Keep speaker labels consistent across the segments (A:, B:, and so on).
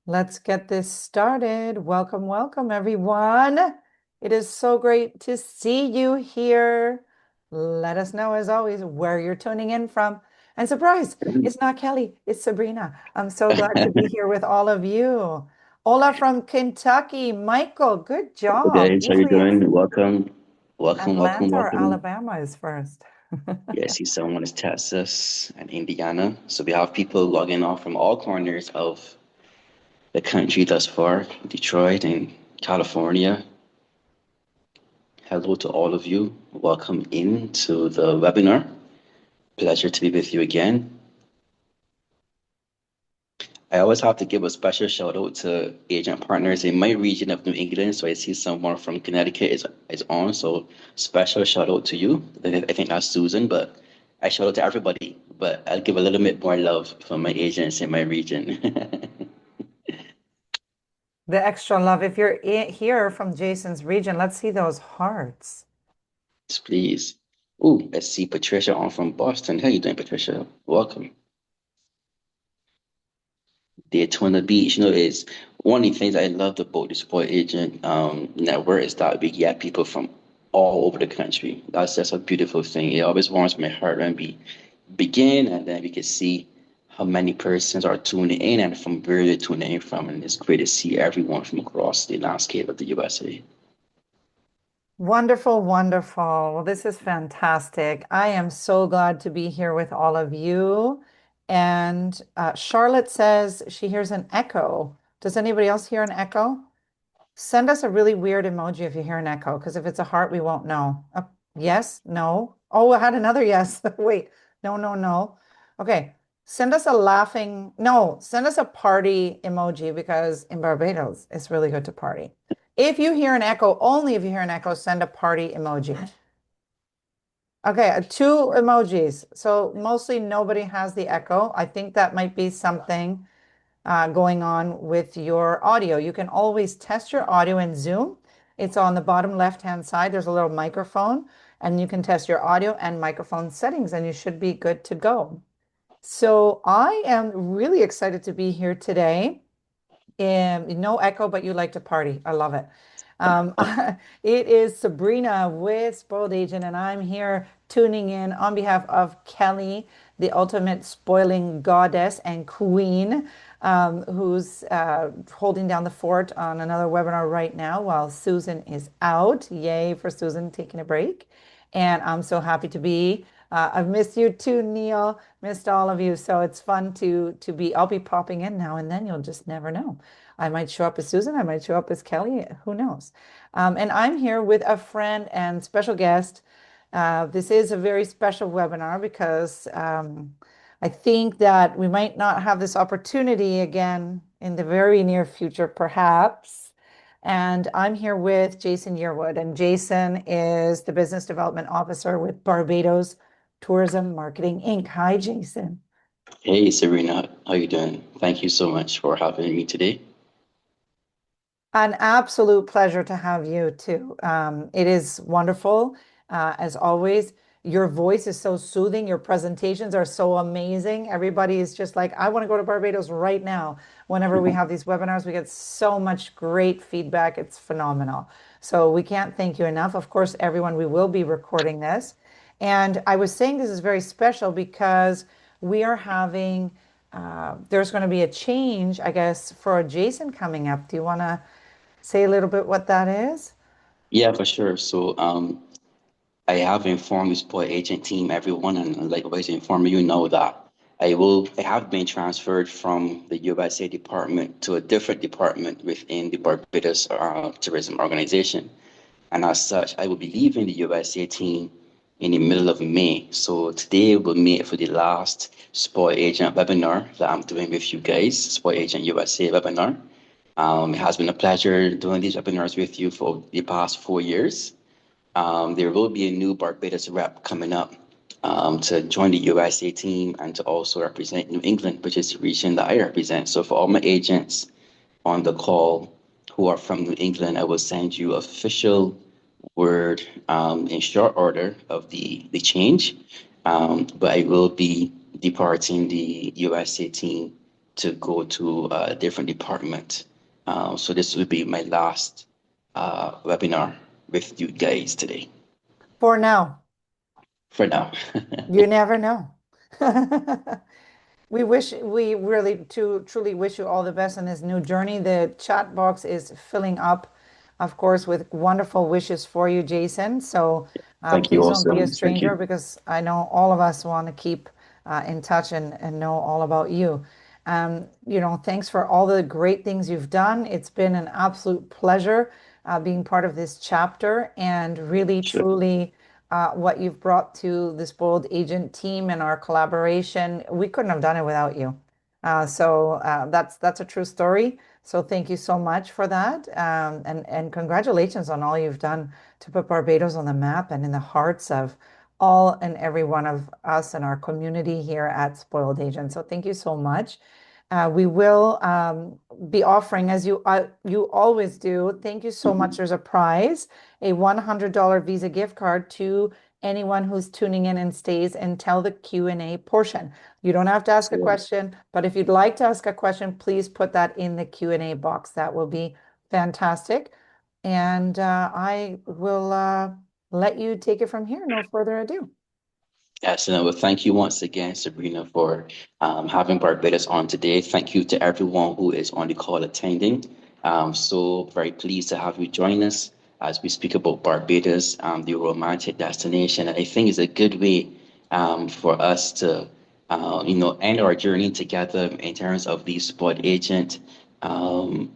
A: Let's get this started. Welcome, welcome, everyone. It is so great to see you here. Let us know, as always, where you're tuning in from. And surprise, it's not Kelly, it's Sabrina. I'm so glad to be here with all of you. Ola from Kentucky. Michael, good
B: Hey
A: job.
B: guys, how you
A: Usually it's
B: doing? Welcome, welcome, welcome,
A: Atlanta or
B: welcome.
A: Alabama is first.
B: Yeah, I see someone is Texas and Indiana. So we have people logging off from all corners of the country thus far. Detroit and California. Hello to all of you. Welcome into the webinar. Pleasure to be with you again. I always have to give a special shout out to agent partners in my region of New England. So I see someone from Connecticut is on. So special shout out to you. I think that's Susan, but I shout out to everybody. But I'll give a little bit more love for my agents in my region.
A: The extra love. If you're here from Jason's region, let's see those hearts.
B: Please. Ooh, let's see Patricia on from Boston. How you doing, Patricia? Welcome. Daytona Beach, is one of the things I love about the Sport Agent network is that we get people from all over the country. That's just a beautiful thing. It always warms my heart when we begin and then we can see how many persons are tuning in and from where they're tuning in from. And it's great to see everyone from across the landscape of the USA.
A: Wonderful, wonderful. Well, this is fantastic. I am so glad to be here with all of you. And Charlotte says she hears an echo. Does anybody else hear an echo? Send us a really weird emoji if you hear an echo, because if it's a heart, we won't know. Yes, no. Oh, I had another yes. Wait, no, no, no. Okay, send us a laughing, no, send us a party emoji because in Barbados, it's really good to party. If you hear an echo, only if you hear an echo, send a party emoji. Okay, two emojis. So mostly nobody has the echo. I think that might be something going on with your audio. You can always test your audio in Zoom. It's on the bottom left-hand side. There's a little microphone, and you can test your audio and microphone settings, and you should be good to go. So I am really excited to be here today. No echo, but you like to party. I love it. Um, it is Sabrina with Spoiled Agent, and I'm here tuning in on behalf of Kelly, the ultimate spoiling goddess and queen, who's holding down the fort on another webinar right now while Susan is out. Yay for Susan taking a break. And I'm so happy to be. I've missed you too, Neil. Missed all of you. So it's fun to be. I'll be popping in now and then. You'll just never know. I might show up as Susan. I might show up as Kelly. Who knows? And I'm here with a friend and special guest. This is a very special webinar because I think that we might not have this opportunity again in the very near future, perhaps. And I'm here with Jason Yearwood, and Jason is the Business Development Officer with Barbados Tourism Marketing Inc. Hi, Jason.
B: Hey, Serena, how you doing? Thank you so much for having me today.
A: An absolute pleasure to have you too. It is wonderful, as always. Your voice is so soothing. Your presentations are so amazing. Everybody is just like, I want to go to Barbados right now. Whenever we have these webinars, we get so much great feedback. It's phenomenal. So we can't thank you enough. Of course, everyone, we will be recording this. And I was saying this is very special because we are having, there's going to be a change, I guess, for Jason coming up. Do you want to say a little bit what that is?
B: Yeah, for sure. So, I have informed the support agent team, everyone, and likewise inform you know that I have been transferred from the USA department to a different department within the Barbados Tourism Organization. And as such, I will be leaving the USA team in the middle of May. So today we'll meet for the last Sport Agent webinar that I'm doing with you guys, Sport Agent USA webinar. It has been a pleasure doing these webinars with you for the past 4 years. There will be a new Barbados rep coming up to join the USA team and to also represent New England, which is the region that I represent. So for all my agents on the call who are from New England, I will send you official word in short order of the change. But I will be departing the USA team to go to a different department. So this will be my last webinar with you guys today
A: For now,
B: for now.
A: you never know. We really truly wish you all the best in this new journey. The chat box is filling up, of course, with wonderful wishes for you, Jason. So
B: Thank you
A: please don't be a
B: also. Thank
A: stranger
B: you.
A: because I know all of us want to keep in touch and know all about you. Thanks for all the great things you've done. It's been an absolute pleasure being part of this chapter and really,
B: Sure.
A: truly what you've brought to the Spoiled Agent team and our collaboration. We couldn't have done it without you. So that's a true story. So thank you so much for that, and congratulations on all you've done to put Barbados on the map and in the hearts of all and every one of us and our community here at Spoiled Agent. So thank you so much. We will be offering, as you always do. Thank you so much.
B: Mhm.
A: There's a prize, a $100 Visa gift card to anyone who's tuning in and stays until the Q&A portion. You don't have to ask a
B: Excellent.
A: question, but if you'd like to ask a question, please put that in the Q&A box. That will be fantastic. And I will let you take it from here. No further ado.
B: Excellent. Well, thank you once again, Sabrina, for having Barbados on today. Thank you to everyone who is on the call attending. So very pleased to have you join us as we speak about Barbados, the romantic destination. And I think it's a good way for us to, end our journey together in terms of the sport agent. Um,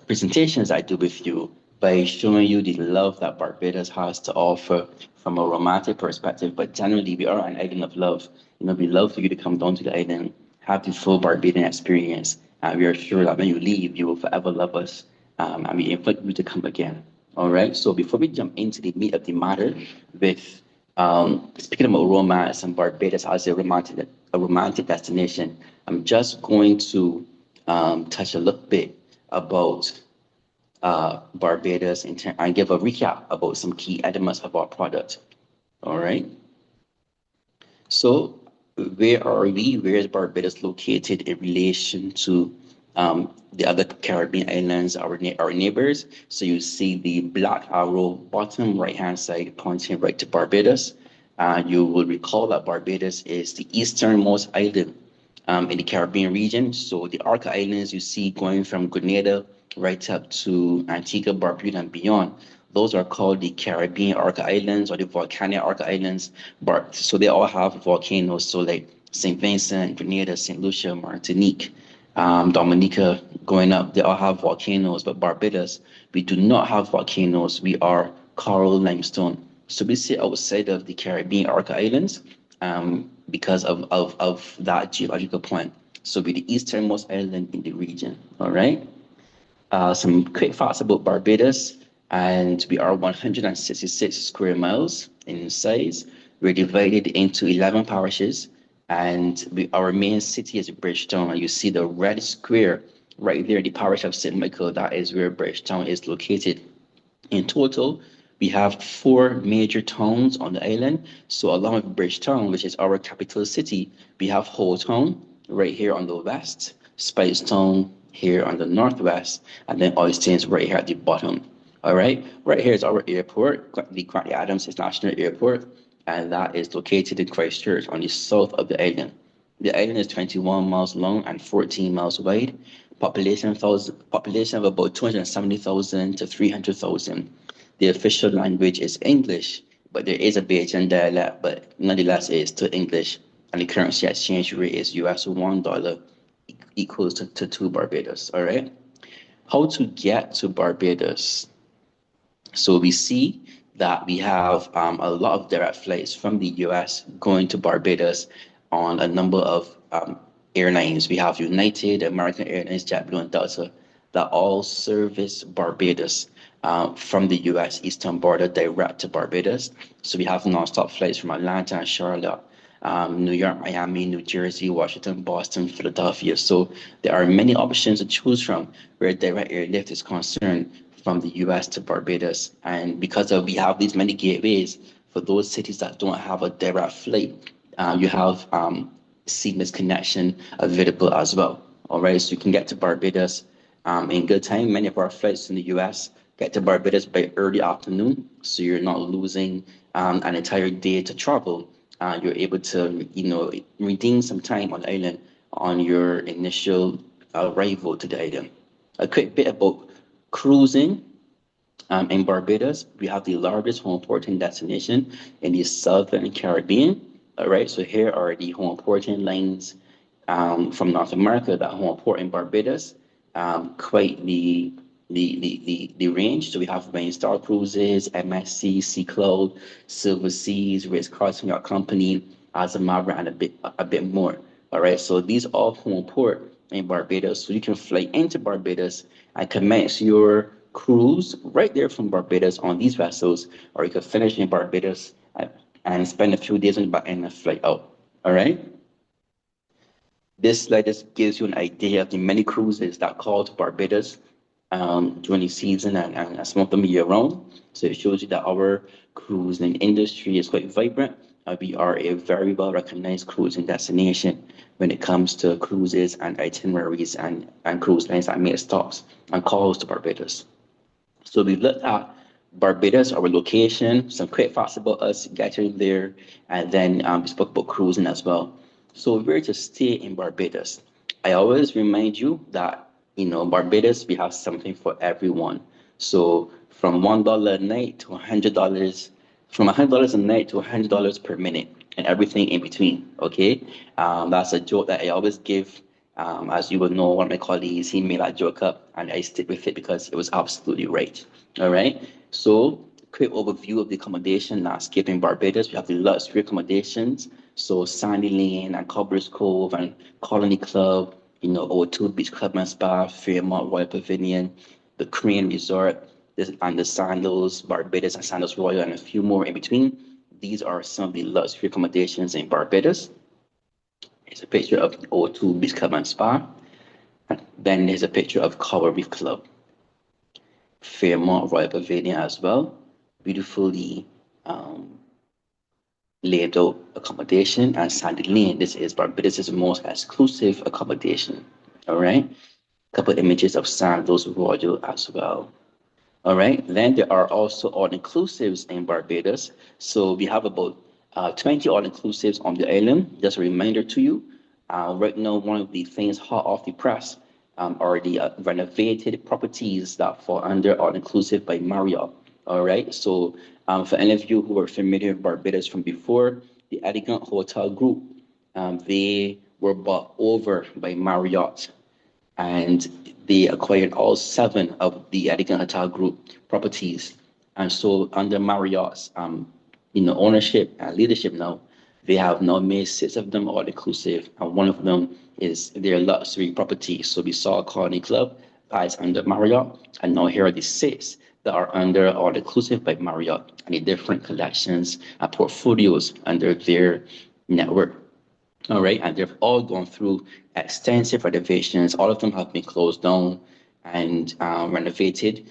B: presentations I do with you by showing you the love that Barbados has to offer from a romantic perspective. But generally, we are an island of love. We love for you to come down to the island, have the full Barbadian experience. And we are sure that when you leave, you will forever love us. And we invite you to come again. All right. So before we jump into the meat of the matter with speaking about romance and Barbados as a romantic destination, I'm just going to touch a little bit about Barbados and give a recap about some key elements of our product. All right. So, where are we? Where is Barbados located in relation to the other Caribbean islands, our neighbors? So you see the black arrow bottom right-hand side pointing right to Barbados. You will recall that Barbados is the easternmost island in the Caribbean region. So the Arca Islands you see going from Grenada right up to Antigua, Barbuda, and beyond. Those are called the Caribbean Arca Islands or the Volcanic Arca Islands. So they all have volcanoes. So like St. Vincent, Grenada, St. Lucia, Martinique, Dominica going up, they all have volcanoes. But Barbados, we do not have volcanoes. We are coral limestone. So we sit outside of the Caribbean Arca Islands because of that geological point. So we're the easternmost island in the region. All right. Some quick facts about Barbados, and we are 166 square miles in size. We're divided into 11 parishes, and our main city is Bridgetown. And you see the red square right there, the parish of St. Michael. That is where Bridgetown is located. In total, we have four major towns on the island. So along with Bridgetown, which is our capital city, we have Whole Town right here on the west, Spicetown here on the northwest, and then Oistins right here at the bottom. All right, right here is our airport, the Grantley Adams International Airport, and that is located in Christchurch on the south of the island. The island is 21 miles long and 14 miles wide. Population of about 270,000 to 300,000. The official language is English, but there is a Bajan dialect, but nonetheless it is still English. And the currency exchange rate is US $1 equals to 2 Barbados. All right. How to get to Barbados? So we see that we have a lot of direct flights from the US going to Barbados on a number of airlines. We have United, American Airlines, JetBlue, and Delta that all service Barbados from the US eastern border direct to Barbados. So we have nonstop flights from Atlanta and Charlotte, New York, Miami, New Jersey, Washington, Boston, Philadelphia. So there are many options to choose from where direct airlift is concerned from the US to Barbados. And because we have these many gateways for those cities that don't have a direct flight, you have seamless connection available as well. All right, so you can get to Barbados in good time. Many of our flights in the US get to Barbados by early afternoon, so you're not losing an entire day to travel. You're able to, redeem some time on the island on your initial arrival to the island. A quick bit about cruising. In Barbados, we have the largest home porting destination in the Southern Caribbean. All right, so here are the home porting lines from North America that home port in Barbados. Quite the range. So we have Main Star Cruises, MSC, Sea Cloud, Silver Seas, Ritz-Carlton Yacht Company, Azamara, and a bit more. All right, so these all home port in Barbados. So you can fly into Barbados and commence your cruise right there from Barbados on these vessels, or you could finish in Barbados and spend a few days on the back end and fly out. All right. This slide just gives you an idea of the many cruises that call to Barbados during the season and some of them year round. So it shows you that our cruising industry is quite vibrant. We are a very well recognized cruising destination when it comes to cruises and itineraries and cruise lines that make stops and calls to Barbados. So we looked at Barbados, our location, some quick facts about us getting there, and then we spoke about cruising as well. So if we're to stay in Barbados, I always remind you that, Barbados, we have something for everyone. So from $1 a night to $100, from $100 a night to $100 per minute, and everything in between. Okay, that's a joke that I always give. As you will know, one of my colleagues, he made that joke up, and I stick with it because it was absolutely right. All right. So, quick overview of the accommodation landscape in Barbados. We have the luxury accommodations, so Sandy Lane and Cobbler's Cove and Colony Club, O2 Beach Club and Spa, Fairmont Royal Pavilion, the Crane Resort, and the Sandals, Barbados and Sandals Royal, and a few more in between. These are some of the luxury accommodations in Barbados. Here's a picture of O2 Beach Club and Spa. And then there's a picture of Coral Reef Club. Fairmont Royal Pavilion as well. Beautifully laid out accommodation. And Sandy Lane, this is Barbados' most exclusive accommodation. All right. A couple of images of Sandals Royal as well. All right. Then there are also all-inclusives in Barbados. So we have about 20 all-inclusives on the island. Just a reminder to you. Right now, one of the things hot off the press are the renovated properties that fall under all-inclusive by Marriott. All right. So for any of you who are familiar with Barbados from before, the Elegant Hotel Group, they were bought over by Marriott, and they acquired all 7 of the Elegant Hotel Group properties. And so under Marriott's ownership and leadership now, they have now made 6 of them all inclusive, and one of them is their luxury property. So we saw Colony Club that is under Marriott, and now here are the 6 that are under all inclusive by Marriott, and the different collections and portfolios under their network. All right, and they've all gone through extensive renovations. All of them have been closed down and renovated.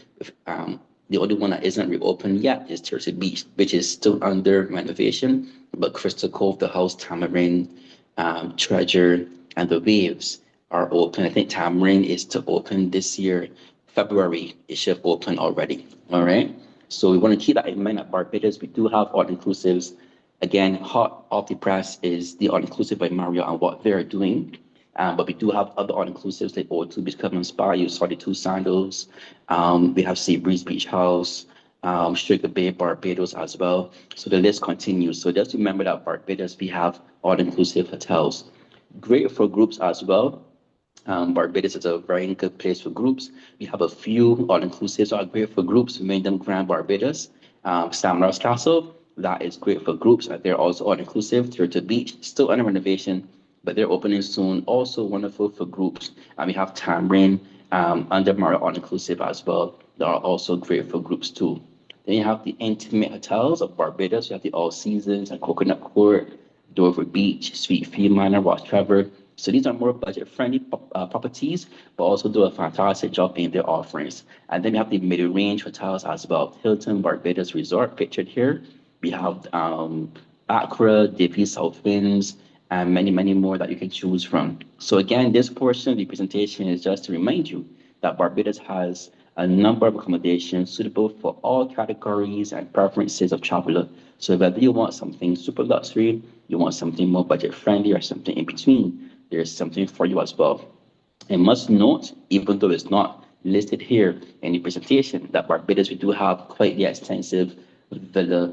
B: The only one that isn't reopened yet is Chelsea Beach, which is still under renovation. But Crystal Cove, the House, Tamarind, Treasure, and the Waves are open. I think Tamarind is to open this year, February. It should open already. All right. So we want to keep that in mind at Barbados. We do have all inclusives. Again, hot off the press is the all-inclusive by Marriott and what they're doing. But we do have other all-inclusives like O2 Beach Club and Spa. You saw the 2 Sandals. We have Sea Breeze Beach House, Sugar Bay, Barbados as well. So the list continues. So just remember that Barbados, we have all-inclusive hotels. Great for groups as well. Barbados is a very good place for groups. We have a few all-inclusives that are great for groups. We made them Grand Barbados, Stammer's Castle. That is great for groups. They're also all-inclusive. Turtle Beach, still under renovation, but they're opening soon. Also wonderful for groups. And we have Tamarind under Marriott all-inclusive as well. They are also great for groups too. Then you have the intimate hotels of Barbados. You have the All Seasons and Coconut Court, Dover Beach, Sweet Pea Manor, Ross Trevor. So these are more budget-friendly properties, but also do a fantastic job in their offerings. And then we have the mid-range hotels as well. Hilton Barbados Resort, pictured here. We have Accra, DP South Winds, and many, many more that you can choose from. So again, this portion of the presentation is just to remind you that Barbados has a number of accommodations suitable for all categories and preferences of traveler. So whether you want something super luxury, you want something more budget friendly, or something in between, there's something for you as well. I must note, even though it's not listed here in the presentation, that Barbados, we do have quite the extensive villa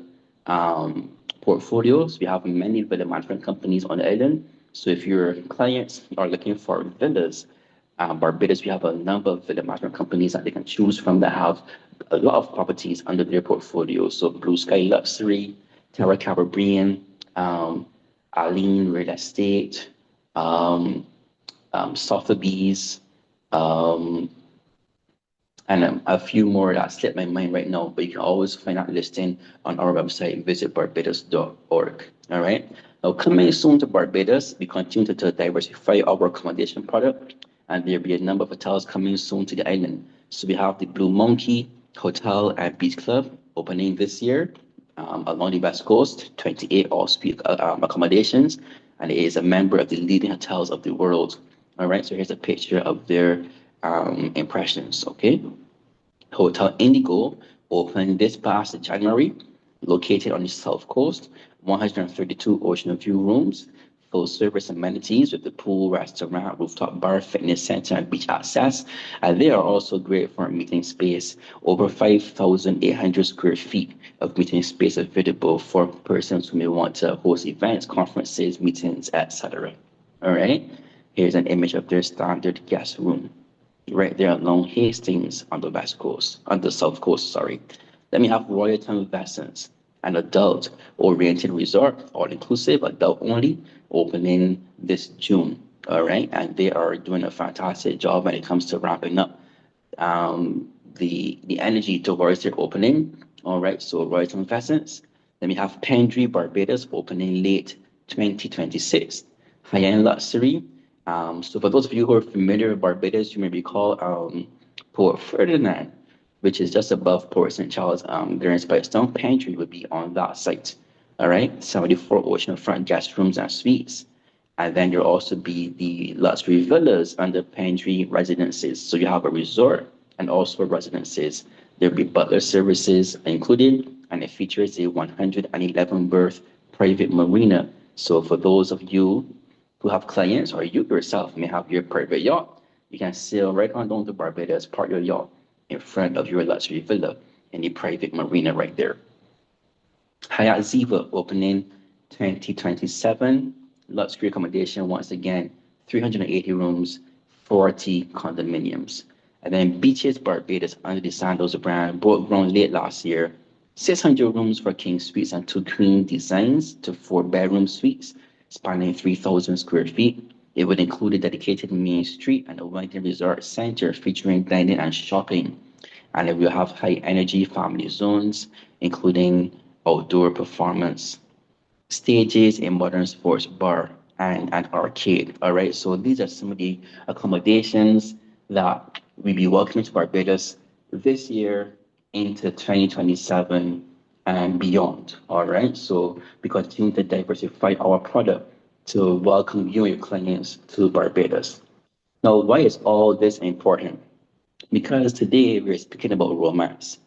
B: portfolios. We have many villa management companies on the island. So if your clients are looking for villas, Barbados, we have a number of villa management companies that they can choose from that have a lot of properties under their portfolio. So Blue Sky Luxury, Terra Caribbean, Aline Real Estate, um, Sotheby's, um, and a few more that slip my mind right now, but you can always find that listing on our website, visit barbados.org. All right. Now, coming soon to Barbados, we continue to diversify our accommodation product, and there'll be a number of hotels coming soon to the island. So we have the Blue Monkey Hotel and Beach Club opening this year along the West Coast, 28 all-suite accommodations, and it is a member of the leading hotels of the world. All right, so here's a picture of their impressions, okay? Hotel Indigo opened this past January, located on the south coast, 132 ocean view rooms, full service amenities with the pool, restaurant, rooftop bar, fitness center, and beach access. And they are also great for meeting space, over 5,800 square feet of meeting space available for persons who may want to host events, conferences, meetings, etc. All right, here's an image of their standard guest room right there along Hastings on the west coast, on the south coast, sorry. Then we have Royalton Vessels, an adult-oriented resort, all-inclusive, adult only, opening this June. All right, and they are doing a fantastic job when it comes to ramping up the energy towards their opening. All right, so Royalton Vessels. Then we have Pendry Barbados opening late 2026. High-end luxury. So for those of you who are familiar with Barbados, you may recall Port Ferdinand, which is just above Port St. Charles. There in Spicestone, Pantry would be on that site. All right, 74 oceanfront guest rooms and suites. And then there'll also be the luxury villas under Pantry residences. So you have a resort and also residences. There'll be butler services included, and it features a 111 berth private marina. So for those of you who have clients or you yourself may have your private yacht, you can sail right on down to Barbados, park your yacht in front of your luxury villa in the private marina right there. Hyatt Ziva opening 2027. Luxury accommodation, once again, 380 rooms, 40 condominiums. And then Beaches Barbados under the Sandals brand, both grown late last year. 600 rooms for king suites and two queen designs to four bedroom suites spanning 3,000 square feet. It would include a dedicated main street and a wedding resort center featuring dining and shopping. And it will have high energy family zones, including outdoor performance stages, a modern sports bar, and an arcade. All right, so these are some of the accommodations that we'll be welcoming to Barbados this year into 2027 and beyond. All right, so we continue to diversify our product to welcome you and your clients to Barbados. Now, why is all this important? Because today we're speaking about romance.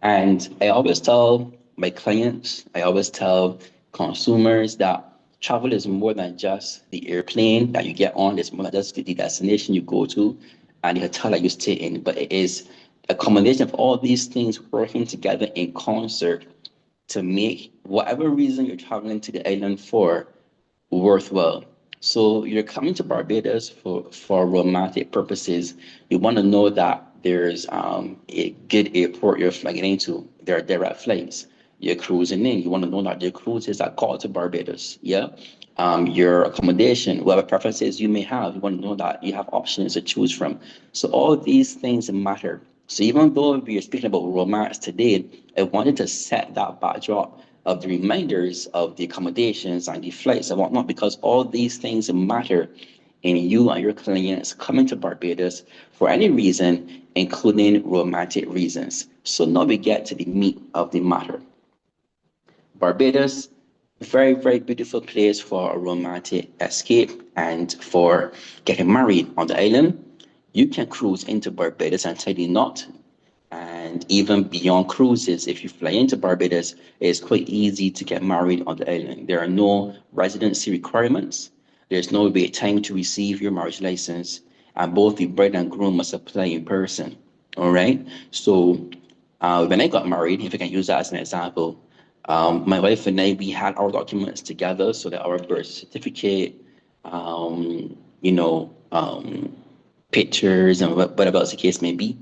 B: And I always tell my clients, I always tell consumers that travel is more than just the airplane that you get on, it's more than just the destination you go to and the hotel that you stay in, but it is a combination of all these things working together in concert to make whatever reason you're traveling to the island for worthwhile. So you're coming to Barbados for romantic purposes. You want to know that there's a good airport you're flying into. There are direct flights. You're cruising in. You want to know that there are cruises that call to Barbados. Yeah. Your accommodation, whatever preferences you may have, you want to know that you have options to choose from. So all these things matter. So even though we are speaking about romance today, I wanted to set that backdrop of the reminders of the accommodations and the flights and whatnot, because all these things matter in you and your clients coming to Barbados for any reason, including romantic reasons. So now we get to the meat of the matter. Barbados Very, very beautiful place for a romantic escape and for getting married on the island. You can cruise into Barbados and tidy knot. And even beyond cruises, if you fly into Barbados, it's quite easy to get married on the island. There are no residency requirements. There's no wait time to receive your marriage license, and both the bride and groom must apply in person. All right. So when I got married, if I can use that as an example, my wife and I, we had our documents together so that our birth certificate, you know, pictures and whatever else the case may be.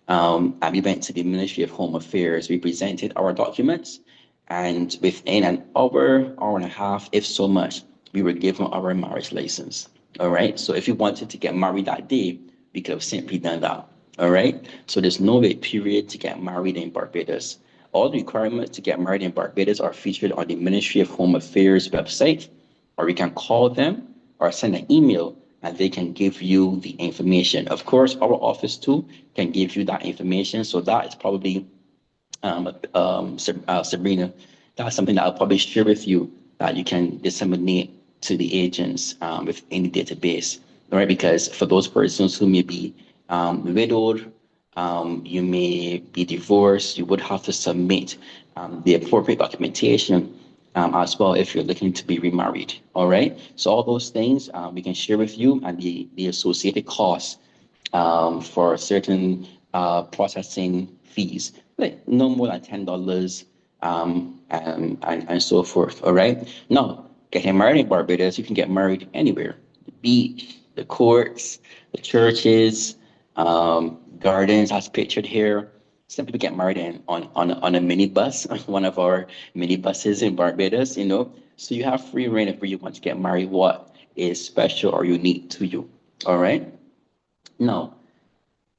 B: And we went to the Ministry of Home Affairs. We presented our documents, and within an hour, hour and a half, if so much, we were given our marriage license. All right. So if you wanted to get married that day, we could have simply done that. All right. So there's no wait period to get married in Barbados. All the requirements to get married in Barbados are featured on the Ministry of Home Affairs website, or you can call them or send an email and they can give you the information. Of course, our office too can give you that information. So that is probably, Sabrina, that's something that I'll probably share with you that you can disseminate to the agents within the database, all right? Because for those persons who may be widowed, you may be divorced, you would have to submit the appropriate documentation as well if you're looking to be remarried. All right. So all those things we can share with you and the associated costs for certain processing fees, like no more than $10 and so forth. All right. Now, getting married in Barbados, you can get married anywhere. The beach, the courts, the churches, gardens as pictured here. Some people get married on a minibus, on one of our minibuses in Barbados, you know. So you have free reign of where you want to get married, what is special or unique to you. All right. Now,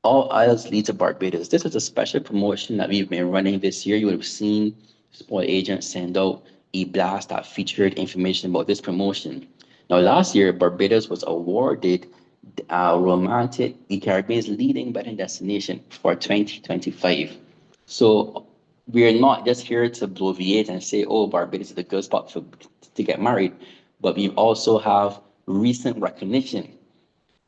B: all aisles lead to Barbados. This is a special promotion that we've been running this year. You would have seen Sport Agent send out a blast that featured information about this promotion. Now, last year, Barbados was awarded the Caribbean's leading wedding destination for 2025. So we're not just here to bloviate and say, oh, Barbados is a good spot to get married, but we also have recent recognition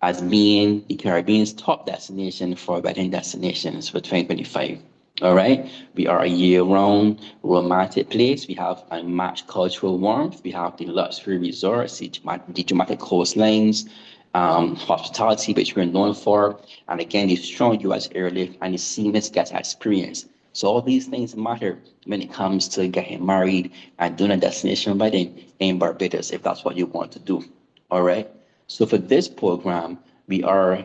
B: as being the Caribbean's top destination for wedding destinations for 2025. All right, we are a year-round romantic place. We have unmatched cultural warmth. We have the luxury resorts, the dramatic coastlines, hospitality, which we're known for, and again, the strong U.S. airlift and the seamless guest experience. So all these things matter when it comes to getting married and doing a destination wedding in Barbados, if that's what you want to do. All right. So for this program, we are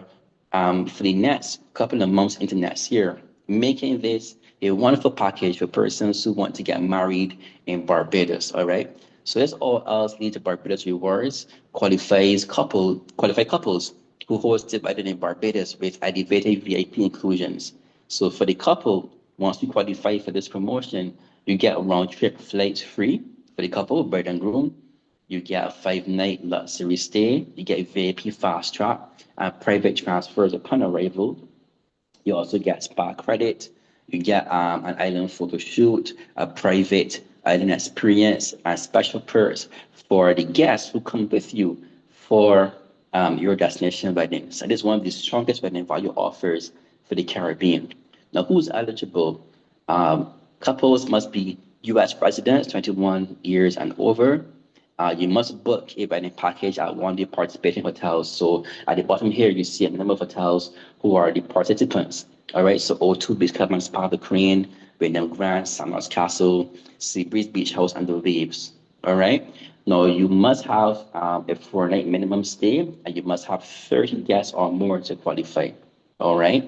B: for the next couple of months into next year, making this a wonderful package for persons who want to get married in Barbados. All right. So this all else leads to Barbados Rewards qualified couples who hosted wedding in Barbados with elevated VIP inclusions. So for the couple, once you qualify for this promotion, you get a round trip flights free for the couple, bride and groom. You get a 5-night luxury stay. You get VIP fast track and private transfers upon arrival. You also get spa credit. You get an island photo shoot, a private island experience, and special perks for the guests who come with you for your destination wedding. So this is one of the strongest wedding value offers for the Caribbean. Now, who's eligible? Couples must be U.S. residents, 21 years and over. You must book a wedding package at one of the participating hotels. So at the bottom here, you see a number of hotels who are the participants. All right, so O2 Beach Club and Spa the Crane, Wyndham Grand, Sandals Castle, Seabreeze Beach House, and the Waves. All right. Now you must have a 4-night minimum stay, and you must have 30 guests or more to qualify. All right.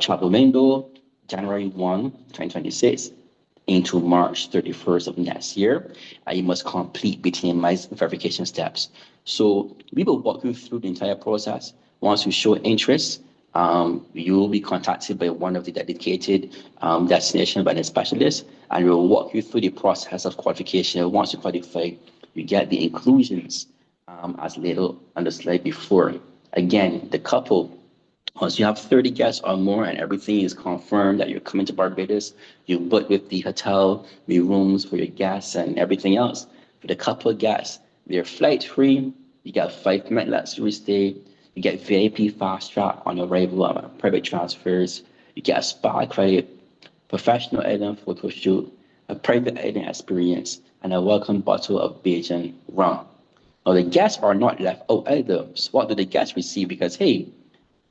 B: Travel window January 1, 2026 into March 31st of next year. You must complete BTMI's verification steps. So we will walk you through the entire process. Once you show interest, you will be contacted by one of the dedicated destination wedding specialists, and we'll walk you through the process of qualification. Once you qualify, you get the inclusions as laid out on the slide before. Again, the couple, once you have 30 guests or more and everything is confirmed that you're coming to Barbados, you book with the hotel, the rooms for your guests and everything else. For the couple guests, they're flight free. You get a 5 minute luxury stay. You get VIP fast track on arrival on private transfers. You get a spa credit, professional island photo shoot, a private island experience, and a welcome bottle of Beijing rum. Now, the guests are not left out either. So, what do the guests receive? Because, hey,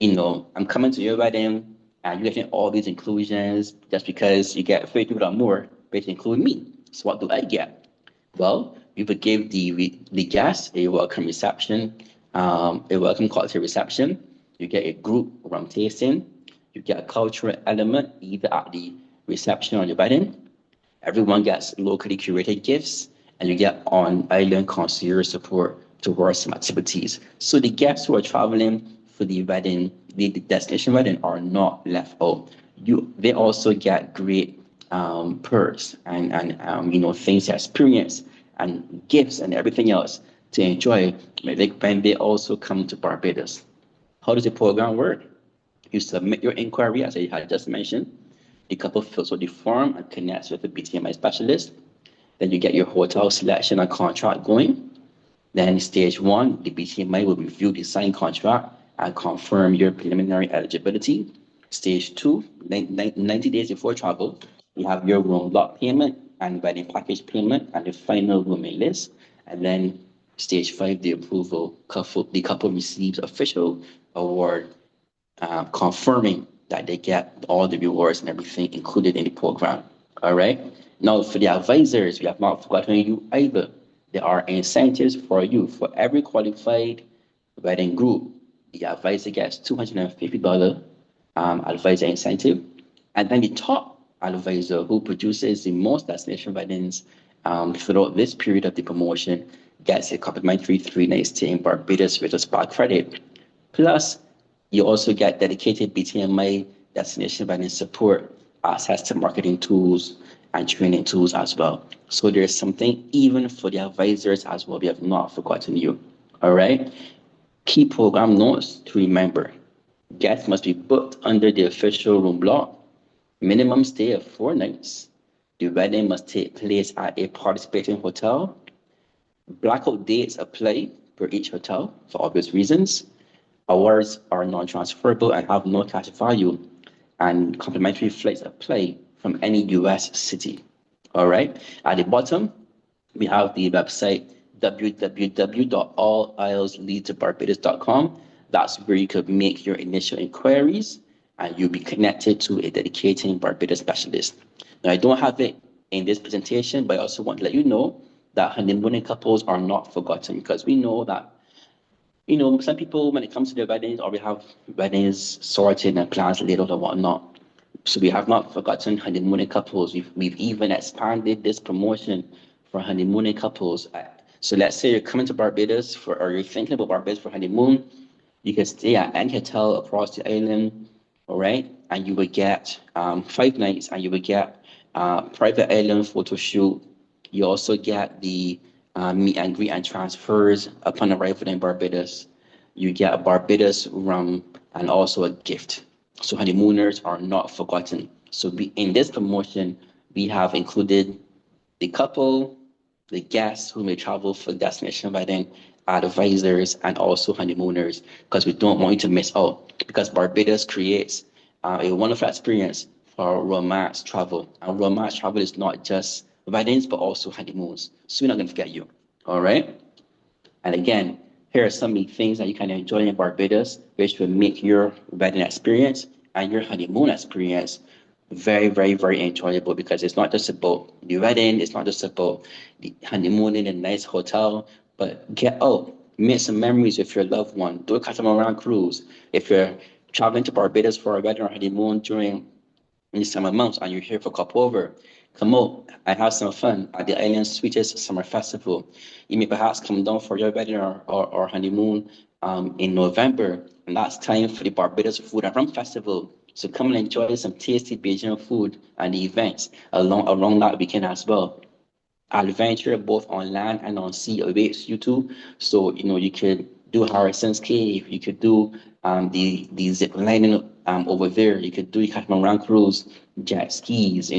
B: I'm coming to your wedding and you're getting all these inclusions just because you get 50 people or more, which include me. So, what do I get? Well, we would give the guests a welcome reception, a welcome cocktail reception. You get a group rum tasting. You get a cultural element either at the reception or the wedding. Everyone gets locally curated gifts, and you get on-island concierge support towards some activities. So the guests who are traveling for the wedding, the destination wedding, are not left out. They also get great perks and things to experience and gifts and everything else to enjoy when they also come to Barbados. How does the program work? You submit your inquiry, as I had just mentioned. The couple fills out the form and connects with the BTMI specialist. Then you get your hotel selection and contract going. Then stage one, the BTMI will review the signed contract and confirm your preliminary eligibility. Stage two, 90 days before travel, you have your room block payment and wedding package payment and the final rooming list. And then stage five, the approval, the couple receives official award confirming that they get all the rewards and everything included in the program. All right. Now, for the advisors, we have not forgotten you either. There are incentives for you. For every qualified wedding group, the advisor gets $250 advisor incentive. And then the top advisor who produces the most destination weddings throughout this period of the promotion gets a complimentary 3 night stay in Barbados with a spa credit. Plus, you also get dedicated BTMI destination wedding support, access to marketing tools and training tools as well. So there's something even for the advisors as well. We have not forgotten you. All right. Key program notes to remember. Guests must be booked under the official room block. Minimum stay of 4 nights. The wedding must take place at a participating hotel. Blackout dates apply per each hotel for obvious reasons. Awards are non-transferable and have no cash value, and complimentary flights apply from any US city. All right. At the bottom, we have the website www.allisletobarbados.com. That's where you could make your initial inquiries and you'll be connected to a dedicated Barbados specialist. Now, I don't have it in this presentation, but I also want to let you know that honeymooning couples are not forgotten because we know that some people, when it comes to their weddings, already have weddings sorted and plans laid out and whatnot. So we have not forgotten honeymooning couples. We've even expanded this promotion for honeymooning couples. So let's say you're coming to Barbados or you're thinking about Barbados for honeymoon, you can stay at any hotel across the island, all right? And you would get 5 nights and you would get private island photo shoot. You also get the meet and greet and transfers upon arrival in Barbados. You get a Barbados rum and also a gift. So honeymooners are not forgotten. So in this promotion, we have included the couple, the guests who may travel for destination wedding, advisors, and also honeymooners, because we don't want you to miss out. Because Barbados creates a wonderful experience for romance travel. And romance travel is not just weddings, but also honeymoons. So we're not going to forget you. All right. And again, here are some of the things that you can enjoy in Barbados, which will make your wedding experience and your honeymoon experience very, very, very enjoyable because it's not just about the wedding, it's not just about the honeymoon in a nice hotel, but get out, make some memories with your loved one, do a catamaran cruise. If you're traveling to Barbados for a wedding or honeymoon during the summer months and you're here for Cup Over, come out and have some fun at the island's sweetest summer festival. You may perhaps come down for your wedding or honeymoon in November, and that's time for the Barbados Food and Rum Festival. So come and enjoy some tasty Bajan food and the events along that weekend as well. Adventure both on land and on sea awaits you too. So you could do Harrison's Cave, you could do the zip lining over there, you could do catamaran cruise, jet skis,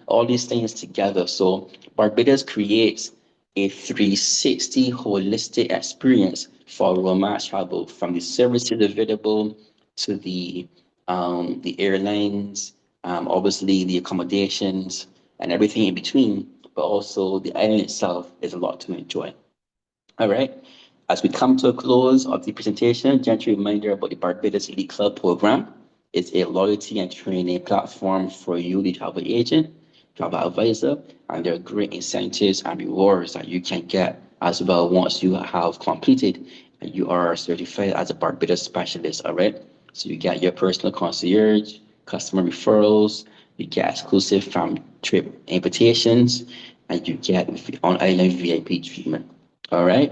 B: all these things together. So Barbados creates a 360 holistic experience for romance travel, from the services available to the airlines, obviously the accommodations and everything in between, but also the island itself is a lot to enjoy. All right. As we come to a close of the presentation, gentle reminder about the Barbados Elite Club program. It's a loyalty and training platform for you, the travel agent, travel advisor, and there are great incentives and rewards that you can get as well once you have completed and you are certified as a Barbados specialist. All right. So you get your personal concierge, customer referrals, you get exclusive fam trip invitations, and you get on island VIP treatment. All right.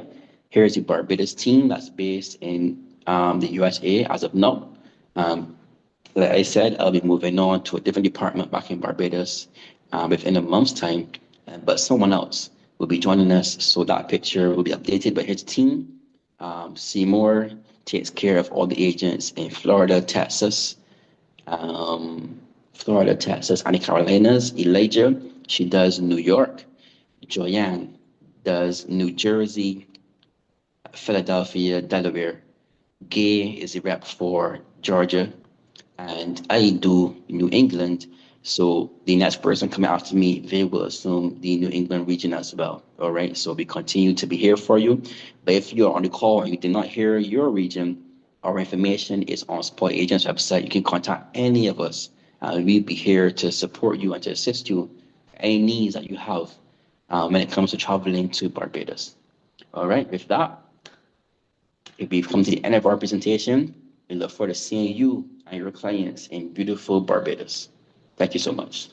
B: Here's the Barbados team that's based in the USA as of now. Um, like I said, I'll be moving on to a different department back in Barbados within a month's time, but someone else will be joining us, so that picture will be updated. But his team, Seymour, takes care of all the agents in um, Florida, Texas, and the Carolinas. Elijah, she does New York. Joyanne does New Jersey, Philadelphia, Delaware. Gay is the rep for Georgia, and I do New England. So the next person coming after me, they will assume the New England region as well. All right. So we continue to be here for you. But if you're on the call and you did not hear your region, our information is on Support Agent's website. You can contact any of us. We'll be here to support you and to assist you any needs that you have when it comes to traveling to Barbados. All right. With that, if we've come to the end of our presentation, we look forward to seeing you and your clients in beautiful Barbados. Thank you so much.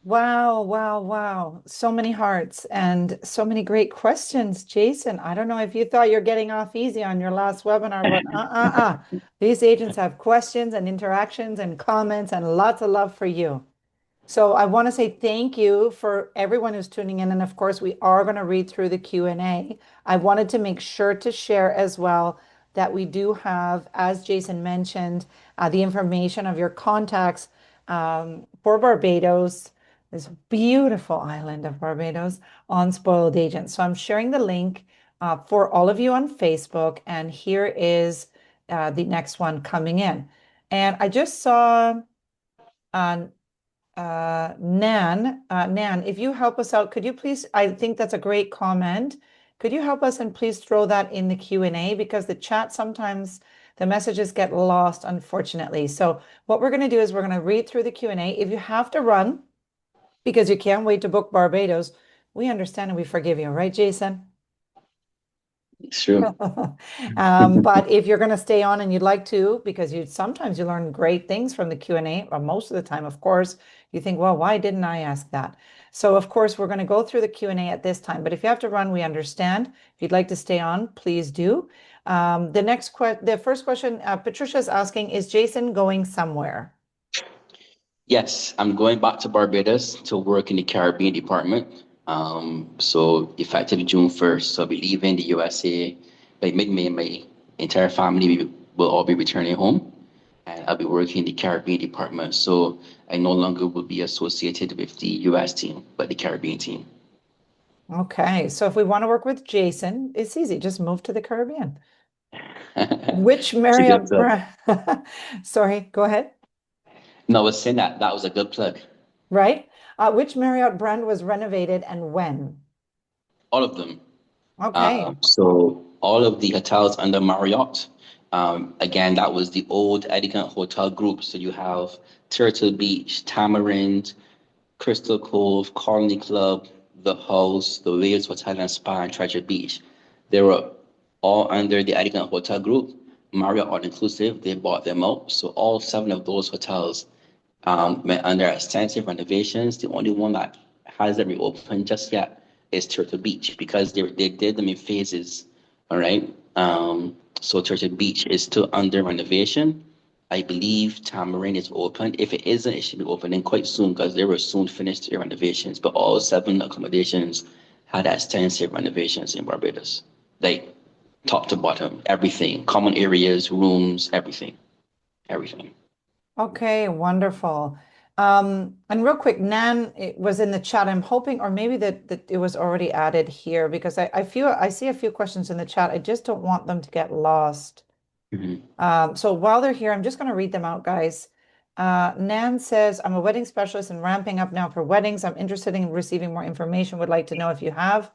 A: Wow, wow, wow. So many hearts and so many great questions, Jason. I don't know if you thought you're getting off easy on your last webinar, but These agents have questions and interactions and comments and lots of love for you. So I want to say thank you for everyone who's tuning in. And of course, we are going to read through the Q&A. I wanted to make sure to share as well that we do have, as Jason mentioned, the information of your contacts for Barbados, this beautiful island of Barbados, on Spoiled Agents. So I'm sharing the link for all of you on Facebook. And here is the next one coming in. And I just saw on Nan, if you help us out, could you please, I think that's a great comment. Could you help us and please throw that in the Q&A because the chat sometimes the messages get lost, unfortunately. So what we're going to do is we're going to read through the Q&A. If you have to run because you can't wait to book Barbados, we understand and we forgive you, right, Jason?
B: It's true.
A: But if you're going to stay on and you'd like to, because you sometimes you learn great things from the Q&A, or most of the time, of course, you think, well, why didn't I ask that? So of course, we're going to go through the Q&A at this time. But if you have to run, we understand. If you'd like to stay on, please do. The first question, Patricia is asking, is Jason going somewhere?
B: Yes, I'm going back to Barbados to work in the Caribbean department. So effective June 1st. So I'll be leaving the USA by mid-May. My entire family will all be returning home, and I'll be working in the Caribbean department. So I no longer will be associated with the US team, but the Caribbean team.
A: Okay, so if we want to work with Jason, it's easy. Just move to the Caribbean. Which
B: It's a good
A: Marriott
B: plug.
A: brand? Sorry, go ahead.
B: No, I was saying that was a good plug.
A: Right? Which Marriott brand was renovated and when?
B: All of them.
A: Okay.
B: So all of the hotels under Marriott, again, that was the old Elegant Hotel Group. So you have Turtle Beach, Tamarind, Crystal Cove, Colony Club, The House, the Wales Hotel and Spa, and Treasure Beach. They were all under the Elegant Hotel Group. Marriott All Inclusive, they bought them out. So all seven of those hotels went under extensive renovations. The only one that hasn't reopened just yet is Turtle Beach because they did them in phases. All right. So Turtle Beach is still under renovation. I believe Tamarind is open. If it isn't, it should be opening quite soon because they will soon finish their renovations. But all seven accommodations had extensive renovations in Barbados, like top to bottom, everything, common areas, rooms, everything, everything.
A: Okay, wonderful. And real quick, Nan, it was in the chat. I'm hoping, or maybe that it was already added here because I see a few questions in the chat. I just don't want them to get lost.
B: Mhm.
A: So while they're here, I'm just going to read them out, guys. Nan says, I'm a wedding specialist and ramping up now for weddings. I'm interested in receiving more information. Would like to know if you have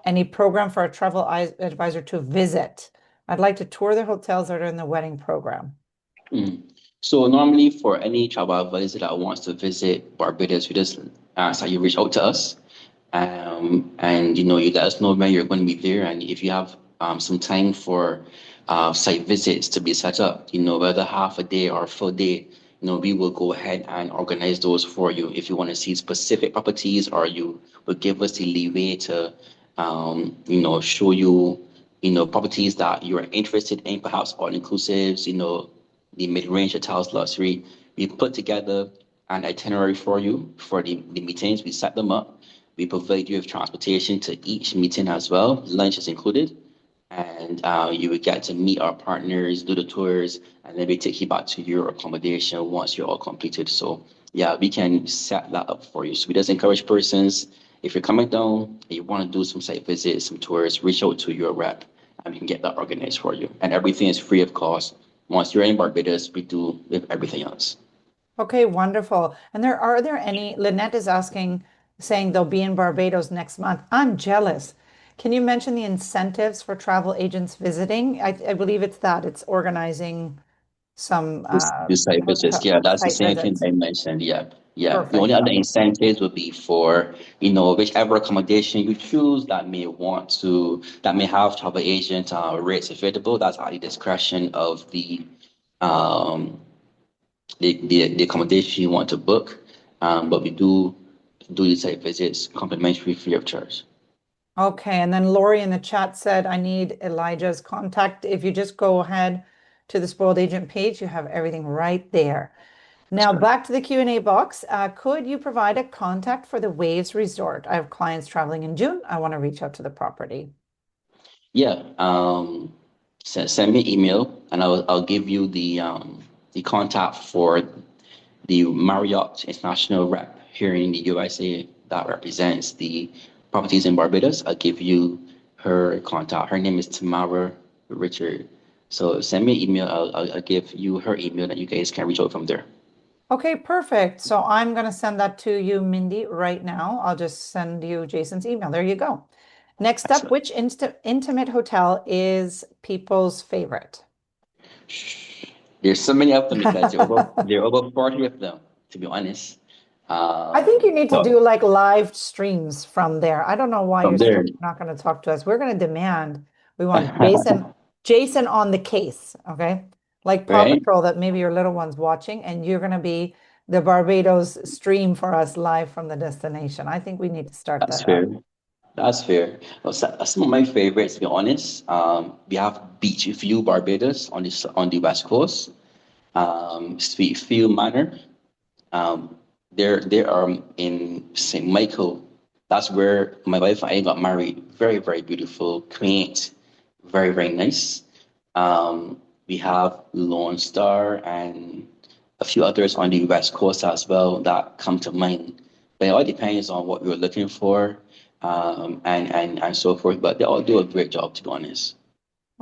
A: any program for a travel advisor to visit. I'd like to tour the hotels that are in the wedding program.
B: Mm. So normally for any travel advisor that wants to visit Barbados, we just ask that you reach out to us. And you let us know when you're going to be there, and if you have some time for site visits to be set up, whether half a day or a full day, we will go ahead and organize those for you. If you want to see specific properties, or you will give us the leeway to, show you, properties that you are interested in, perhaps all inclusives, the mid-range hotels luxury. We put together an itinerary for you for the meetings. We set them up. We provide you with transportation to each meeting as well. Lunch is included. And you would get to meet our partners, do the tours, and then we take you back to your accommodation once you're all completed. So, yeah, we can set that up for you. So, we just encourage persons, if you're coming down and you want to do some site visits, some tours, reach out to your rep and we can get that organized for you. And everything is free of cost. Once you're in Barbados, we do with everything else.
A: Okay, wonderful. And are there any, Lynette is asking, saying they'll be in Barbados next month. I'm jealous. Can you mention the incentives for travel agents visiting? I believe it's that. It's organizing some
B: This site visits,
A: hotel
B: yeah, that's the
A: site
B: same thing
A: visits.
B: I mentioned. Yeah, yeah. The
A: Perfect.
B: only other
A: Okay.
B: incentives would be for, whichever accommodation you choose that may have travel agent rates available. That's at the discretion of um, the accommodation you want to book. But we do the site visits complimentary, free of charge.
A: Okay. And then Lori in the chat said, I need Elijah's contact. If you just go ahead to the Spoiled Agent page, you have everything right there.
B: That's
A: Now
B: correct.
A: back to the Q&A box. Could you provide a contact for the Waves Resort? I have clients traveling in June. I want to reach out to the property.
B: Yeah. Send me an email and I'll give you the contact for the Marriott International rep here in the USA that represents the properties in Barbados. I'll give you her contact. Her name is Tamara Richard. So send me an email. I'll give you her email and you guys can reach out from there.
A: Okay, perfect. So I'm going to send that to you, Mindy, right now. I'll just send you Jason's email. There you go. Next up,
B: Excellent.
A: which intimate hotel is people's favorite?
B: There's so many of them because
A: I
B: there are over 40 of them, to be honest.
A: think you need to
B: But
A: do like live streams from there. I don't know why
B: from
A: you're
B: there,
A: still not going to talk to us. We're going to demand we want Jason on the case, okay? Like Paw
B: right?
A: Patrol that maybe your little one's watching and you're going to be the Barbados stream for us live from the destination. I think we need to start
B: That's
A: that up.
B: fair. That's fair. Well, some of my favorites, to be honest. We have Beach View Barbados on the West Coast. Sweet Field Manor. There are in St. Michael. That's where my wife and I got married. Very, very beautiful, quaint, very, very nice. We have Lone Star and a few others on the West Coast as well that come to mind. But it all depends on what you're looking for, and so forth. But they all do a great job, to be honest.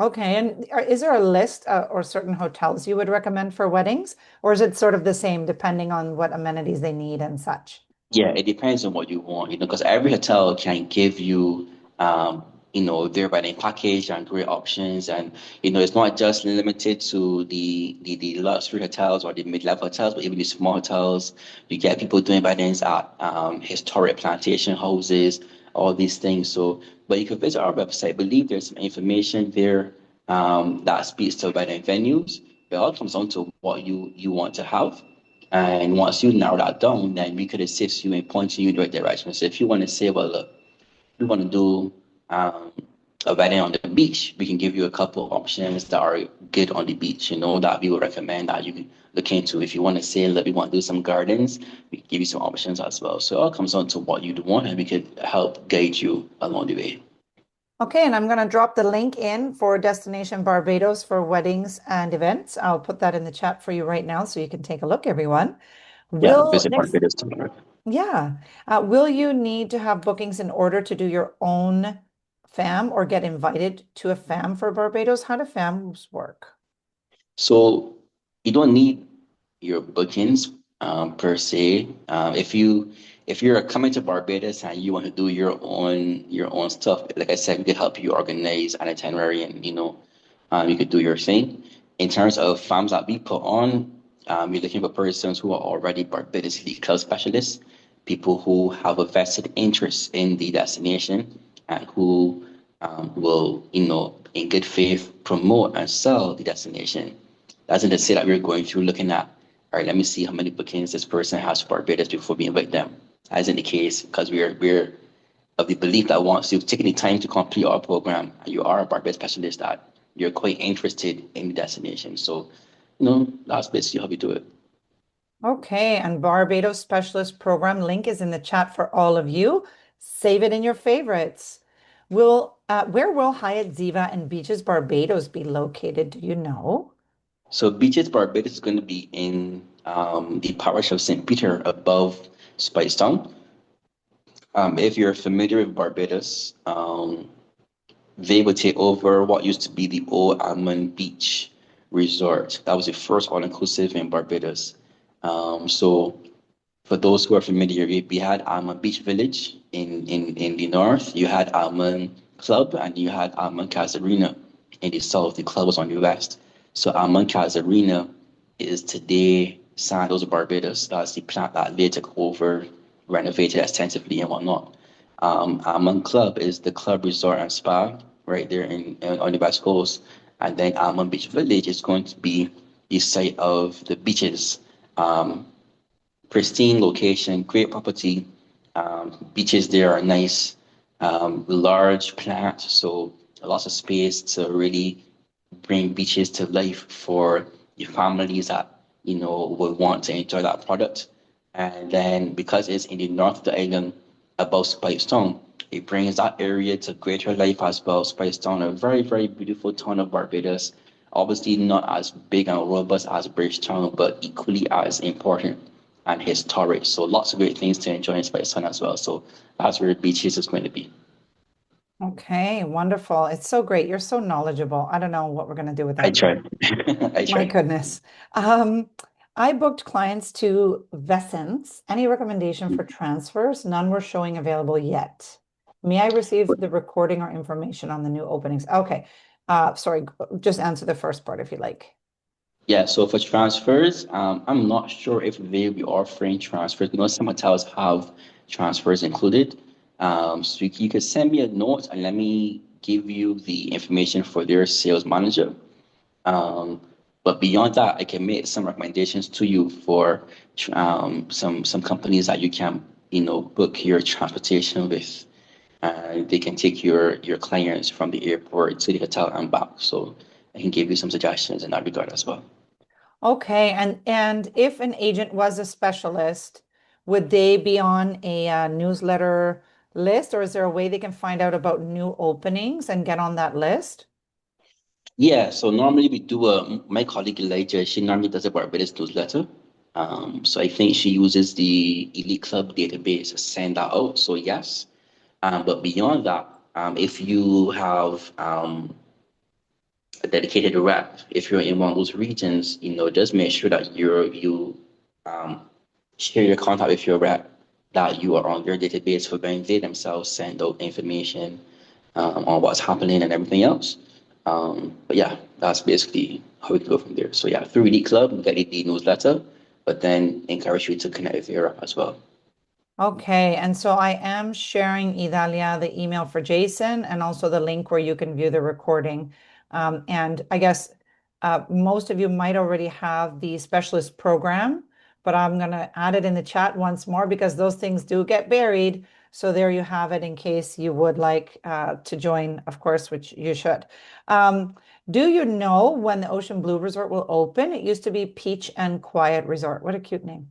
A: Okay, and is there a list or certain hotels you would recommend for weddings, or is it sort of the same depending on what amenities they need and such?
B: Yeah, it depends on what you want, because every hotel can give you, their wedding package and great options. And, it's not just limited to the luxury hotels or the mid-level hotels, but even the small hotels. You get people doing weddings at historic plantation houses, all these things. So, but you can visit our website. I believe there's some information there that speaks to wedding venues. It all comes down to what you want to have. And once you narrow that down, then we could assist you in pointing you in the right direction. So if you want to say, well, look, we want to do a wedding on the beach, we can give you a couple of options that are good on the beach, that we would recommend that you can look into. If you want to say, look, we want to do some gardens, we can give you some options as well. So it all comes down to what you want, and we could help guide you along the way.
A: Okay, and I'm going to drop the link in for Destination Barbados for weddings and events. I'll put that in the chat for you right now so you can take a look, everyone.
B: Yeah,
A: Will
B: visit
A: next,
B: Barbados tomorrow.
A: yeah, will you need to have bookings in order to do your own FAM or get invited to a FAM for Barbados? How do FAMs work?
B: So you don't need your bookings per se. If you're coming to Barbados and you want to do your own stuff, like I said, we could help you organize an itinerary and you could do your thing. In terms of farms that we put on, we're looking for persons who are already Barbados Elite Club specialists, people who have a vested interest in the destination and who will, in good faith, promote and sell the destination. That's not to say that we're going through looking at, all right, let me see how many bookings this person has for Barbados before we invite them. That isn't the case because we're of the belief that once you've taken the time to complete our program and you are a Barbados specialist, that you're quite interested in the destination. So, that's basically how we do it.
A: Okay, and Barbados Specialist Program link is in the chat for all of you. Save it in your favorites. Where will Hyatt Ziva and Beaches Barbados be located? Do you know?
B: So Beaches Barbados is going to be in the parish of St. Peter above Spicetown. If you're familiar with Barbados, they would take over what used to be the Old Almond Beach Resort. That was the first all-inclusive in Barbados. So for those who are familiar, we had Almond Beach Village in the north, you had Almond Club, and you had Almond Casarina in the south. The club was on the west. So Almond Casarina is today Sandos Barbados. That's the plant that they took over, renovated extensively and whatnot. Almond Club is the club resort and spa right there on the west coast. And then Almond Beach Village is going to be the site of the beaches. Um, Pristine location, great property. Beaches there are nice, large plants, so lots of space to really bring beaches to life for your families that would want to enjoy that product. And then because it's in the north of the island, above Spicetown, it brings that area to greater life as well. Spicetown, a very, very beautiful town of Barbados. Obviously not as big and robust as Bridgetown, but equally as important and historic. So lots of great things to enjoy in Spicetown as well. So that's where beaches is going to be.
A: Okay, wonderful. It's so great. You're so knowledgeable. I don't know what we're going to do
B: I
A: without you.
B: try. I
A: My
B: try.
A: goodness. Um, I booked clients to Vescence. Any recommendation for transfers? None were showing available yet. May I receive the recording or information on the new openings? Okay. Sorry, just answer the first part if you like.
B: Yeah, so for transfers, I'm not sure if they'll be offering transfers. You know, some hotels have transfers included. So you could send me a note and let me give you the information for their sales manager. Um, but beyond that, I can make some recommendations to you for some companies that you can, book your transportation with. They can take your clients from the airport to the hotel and back. So I can give you some suggestions in that regard as well.
A: Okay, and if an agent was a specialist, would they be on a newsletter list, or is there a way they can find out about new openings and get on that list?
B: Yeah, so normally we do my colleague Elijah, she normally does a Barbados newsletter. So I think she uses the Elite Club database to send that out. So yes. But beyond that, if you have a dedicated rep, if you're in one of those regions, just make sure that you um, share your contact with your rep, that you are on their database for when they themselves send out information on what's happening and everything else. But yeah, that's basically how we go from there. So yeah, through the club, we get the newsletter, but then encourage you to connect with your rep as well.
A: Okay, and so I am sharing Idalia the email for Jason and also the link where you can view the recording. And I guess most of you might already have the specialist program, but I'm going to add it in the chat once more because those things do get buried. So there you have it in case you would like to join, of course, which you should. Um, do you know when the Ocean Blue Resort will open? It used to be Peach and Quiet Resort. What a cute name.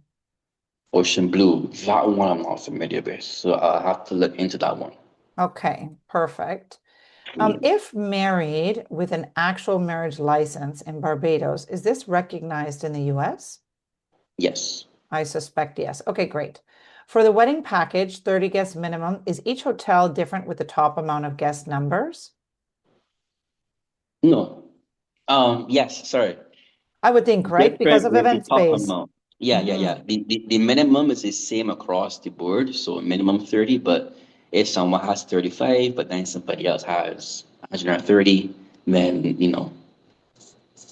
B: Ocean Blue, that one I'm not familiar with, so I'll have to look into that one.
A: Okay, perfect.
B: Yeah.
A: If married with an actual marriage license in Barbados, is this recognized in the US?
B: Yes.
A: I suspect yes. Okay, great. For the wedding package, 30 guests minimum, is each hotel different with the top amount of guest numbers?
B: No. Yes, sorry.
A: I would think, right? Because
B: Different
A: of
B: with the
A: event
B: top
A: space.
B: amount. Yeah, yeah,
A: Hmm.
B: yeah. The minimum is the same across the board, so minimum 30, but if someone has 35, but then somebody else has 130, then,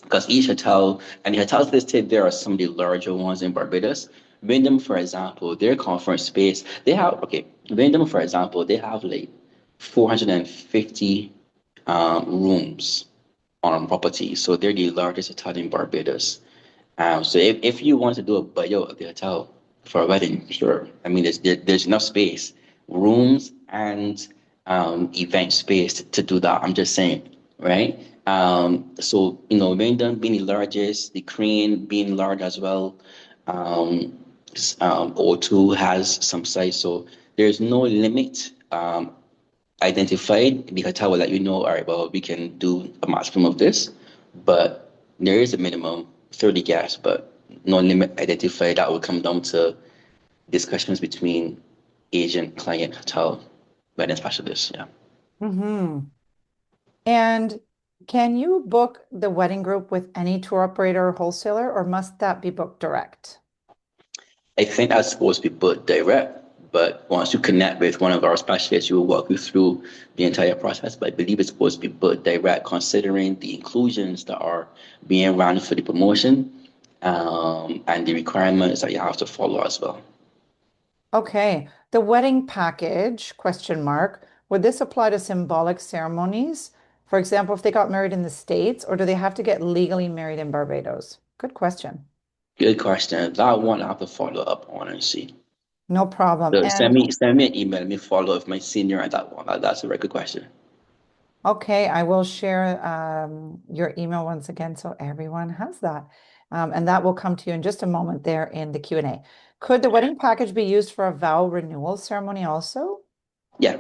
B: because each hotel, and the hotels listed there are some of the larger ones in Barbados. Wyndham, for example, their conference space, they have, okay, Wyndham, for example, they have like 450 rooms on property. So they're the largest hotel in Barbados. So if you want to do a buyout of the hotel for a wedding, sure. I mean, there's enough space, rooms and event space to do that. I'm just saying, right? So Wyndham being the largest, the Crane being large as well. Um, O2 has some size, so there's no limit identified. The hotel will let you know, all right, well, we can do a maximum of this, but there is a minimum 30 guests, but no limit identified. That will come down to discussions between agent, client, hotel, wedding specialist. Yeah.
A: Hmm. And can you book the wedding group with any tour operator or wholesaler, or must that be booked direct?
B: I think that's supposed to be booked direct, but once you connect with one of our specialists, we will walk you through the entire process. But I believe it's supposed to be booked direct, considering the inclusions that are being run for the promotion, and the requirements that you have to follow as well.
A: Okay. The wedding package, question mark, would this apply to symbolic ceremonies? For example, if they got married in the States, or do they have to get legally married in Barbados? Good question.
B: Good question. That one I have to follow up on and see.
A: No problem.
B: So send
A: And
B: me send me an email. Let me follow up with my senior on that one. That's a very good question.
A: okay, I will share your email once again so everyone has that. And that will come to you in just a moment there in the Q&A. Could the wedding package be used for a vow renewal ceremony also?
B: Yeah,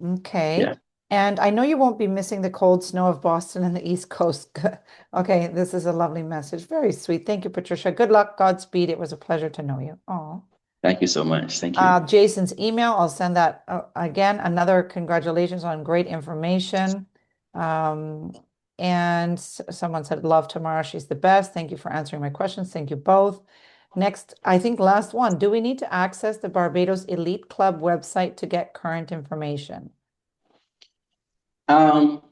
A: Okay.
B: yeah.
A: And I know you won't be missing the cold snow of Boston and the East Coast. Okay, this is a lovely message. Very sweet. Thank you, Patricia. Good luck. Godspeed. It was a pleasure to know you. Oh.
B: Thank you so much. Thank you.
A: Jason's email, I'll send that again. Another congratulations on great information. Um, and someone said, love Tamara. She's the best. Thank you for answering my questions. Thank you both. Next, I think last one. Do we need to access the Barbados Elite Club website to get current information?
B: Um,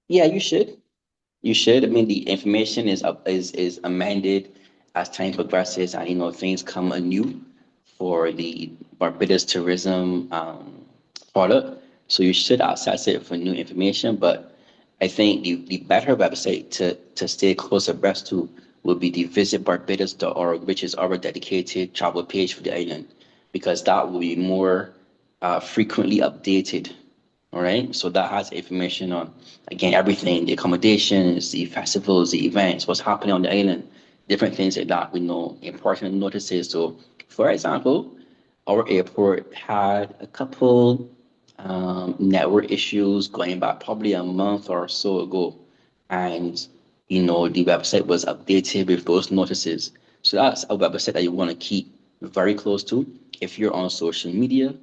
B: yeah, you should. You should. I mean, the information is amended as time progresses, and things come anew for the Barbados tourism product. So you should access it for new information. But I think the better website to stay close abreast to would be the visitbarbados.org, which is our dedicated travel page for the island, because that will be more frequently updated. All right. So that has information on, again, everything, the accommodations, the festivals, the events, what's happening on the island, different things like that. We know important notices. So, for example, our airport had a couple network issues going back probably a month or so ago. And, the website was updated with those notices. So that's a website that you want to keep very close to. If you're on social media,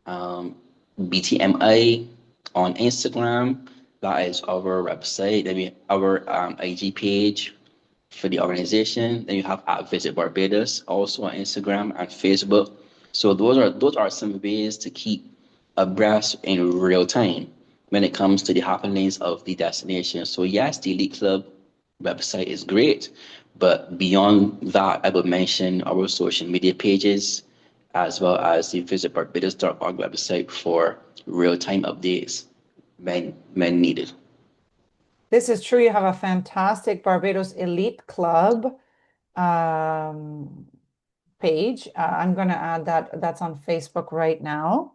B: um, BTMI on Instagram. That is our website. Then our IG page for the organization. Then you have at Visit Barbados also on Instagram and Facebook. So those are some ways to keep abreast in real time when it comes to the happenings of the destination. So yes, the Elite Club website is great, but beyond that, I would mention our social media pages as well as the Visit Barbados.org website for real-time updates when needed.
A: This is true. You have a fantastic Barbados Elite Club um, page. I'm going to add that. That's on Facebook right now.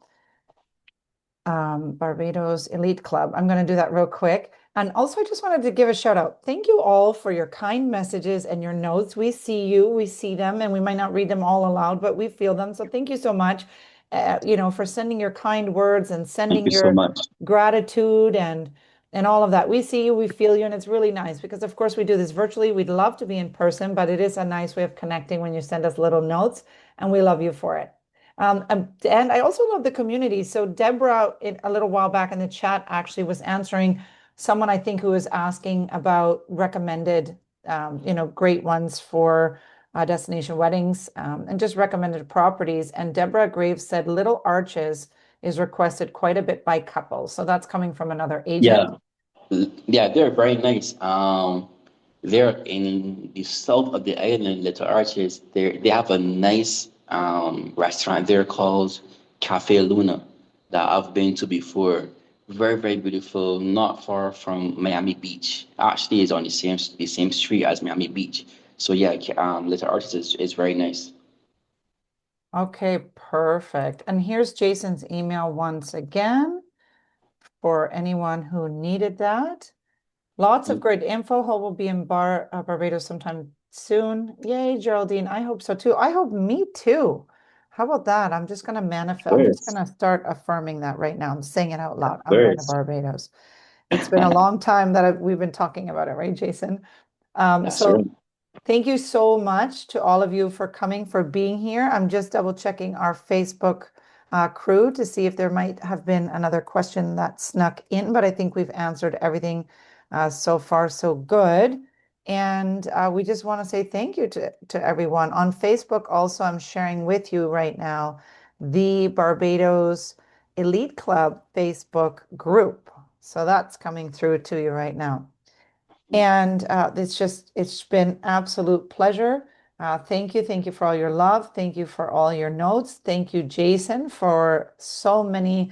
A: Barbados Elite Club. I'm going to do that real quick. And also, I just wanted to give a shout out. Thank you all for your kind messages and your notes. We see you, we see them, and we might not read them all aloud, but we feel them. So thank you so much, for sending your kind words and
B: Thank
A: sending
B: you so
A: your
B: much.
A: gratitude and and all of that. We see you, we feel you, and it's really nice because, of course, we do this virtually. We'd love to be in person, but it is a nice way of connecting when you send us little notes, and we love you for it. And I also love the community. So Deborah, a little while back in the chat, actually was answering someone I think who was asking about recommended, great ones for destination weddings, and just recommended properties. And Deborah Graves said Little Arches is requested quite a bit by couples. So that's coming from another agent.
B: Yeah, yeah, they're very nice. They're in the south of the island, Little Arches. They have a nice restaurant there called Cafe Luna that I've been to before. Very, very beautiful, not far from Miami Beach. Actually, it's on the same street as Miami Beach. So yeah, Little Arches is very nice.
A: Okay, perfect. And here's Jason's email once again for anyone who needed that. Lots of great info. Hope we'll be in Barbados sometime soon. Yay, Geraldine. I hope so too. I hope me too. How about that? I'm just going to manifest. I'm just
B: Words,
A: going to start affirming that right now. I'm saying it out loud. I'm going to
B: words.
A: Barbados. It's been a long time that we've been talking about it, right, Jason?
B: That's
A: So
B: right.
A: thank you so much to all of you for coming, for being here. I'm just double checking our Facebook crew to see if there might have been another question that snuck in, but I think we've answered everything so far, so good. And we just want to say thank you to everyone. On Facebook, also, I'm sharing with you right now the Barbados Elite Club Facebook group. So that's coming through to you right now. And it's been absolute pleasure. Thank you for all your love. Thank you for all your notes. Thank you, Jason, for so many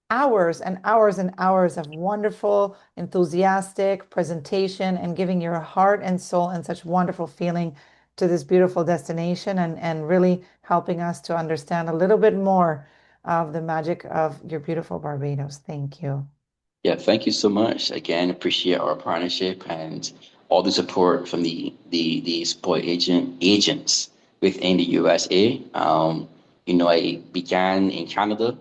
A: hours and hours and hours of wonderful, enthusiastic presentation and giving your heart and soul and such wonderful feeling to this beautiful destination and really helping us to understand a little bit more of the magic of your beautiful Barbados. Thank you.
B: Yeah, thank you so much. Again, appreciate our partnership and all the support from the support agents within the USA. I began in Canada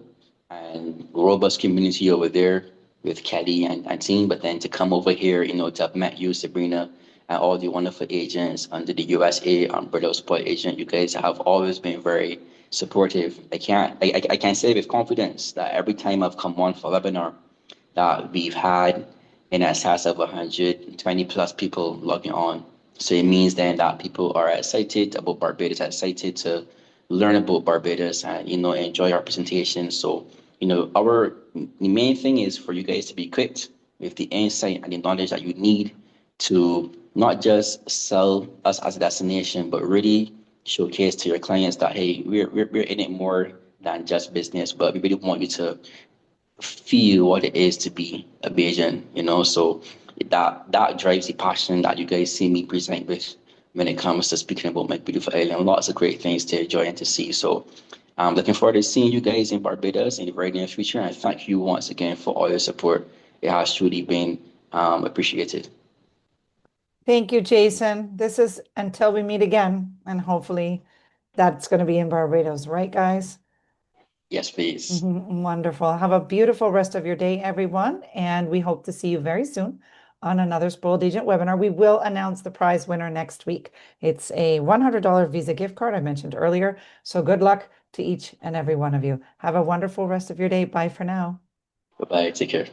B: and robust community over there with Kelly and team, but then to come over here, to have met you, Sabrina, and all the wonderful agents under the USA umbrella support agent, you guys have always been very supportive. I can't say with confidence that every time I've come on for webinar that we've had in excess of 120 plus people logging on. So it means then that people are excited about Barbados, excited to learn about Barbados and, enjoy our presentation. So, the main thing is for you guys to be equipped with the insight and the knowledge that you need to not just sell us as a destination, but really showcase to your clients that, hey, we're in it more than just business, but we really want you to feel what it is to be a Bajan, So that drives the passion that you guys see me present with when it comes to speaking about my beautiful island. Lots of great things to enjoy and to see. So I'm looking forward to seeing you guys in Barbados in the very near future. And thank you once again for all your support. It has truly been appreciated.
A: Thank you, Jason. This is until we meet again, and hopefully that's going to be in Barbados, right, guys?
B: Yes, please.
A: Wonderful. Have a beautiful rest of your day, everyone. And we hope to see you very soon on another Spoiled Agent webinar. We will announce the prize winner next week. It's a $100 Visa gift card I mentioned earlier. So good luck to each and every one of you. Have a wonderful rest of your day. Bye for now.
B: Bye bye. Take care.